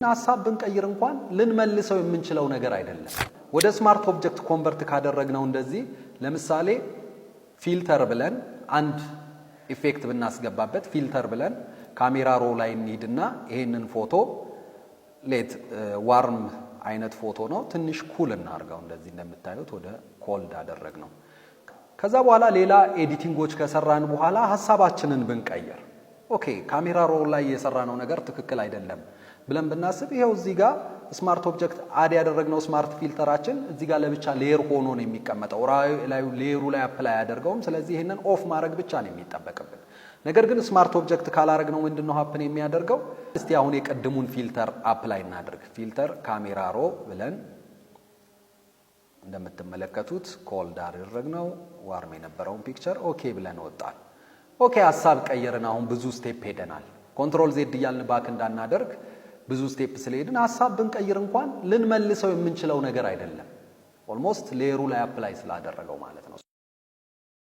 ሐሳብ ብንቀይር እንኳን ልንመልሰው የምንችለው ነገር አይደለም። ወደ ስማርት ኦብጀክት ኮንቨርት ካደረግነው እንደዚህ ለምሳሌ ፊልተር ብለን አንድ ኢፌክት ብናስገባበት ፊልተር ብለን ካሜራ ሮ ላይ እንሂድና ይሄንን ፎቶ ሌት ዋርም አይነት ፎቶ ነው ትንሽ ኩል እናርጋው እንደዚህ እንደምታዩት ወደ ኮልድ አደረግነው። ከዛ በኋላ ሌላ ኤዲቲንጎች ከሰራን በኋላ ሐሳባችንን ብንቀይር ኦኬ ካሜራ ሮ ላይ የሰራነው ነገር ትክክል አይደለም ብለን ብናስብ ይሄው እዚህ ጋር ስማርት ኦብጀክት አድ ያደረግነው ስማርት ፊልተራችን እዚህ ጋር ለብቻ ሌየር ሆኖ ነው የሚቀመጠው ላይ ሌየሩ ላይ አፕላይ ያደርገውም ስለዚህ ይሄንን ኦፍ ማድረግ ብቻ ነው የሚጠበቅብን። ነገር ግን ስማርት ኦብጀክት ካላረግነው ምንድነው ሀፕን የሚያደርገው? እስቲ አሁን የቀድሙን ፊልተር አፕላይ እናድርግ። ፊልተር ካሜራ ሮ ብለን እንደምትመለከቱት ኮልድ አደረግነው ዋርም የነበረውን ፒክቸር ኦኬ ብለን ወጣን። ኦኬ ሐሳብ ቀየርን። አሁን ብዙ ስቴፕ ሄደናል። ኮንትሮል ዜድ እያልን ባክ እንዳናደርግ ብዙ ስቴፕ ስለሄድን ሐሳብ ብንቀይር እንኳን ልንመልሰው የምንችለው ነገር አይደለም። ኦልሞስት ሌየሩ ላይ አፕላይ ስላደረገው ማለት ነው።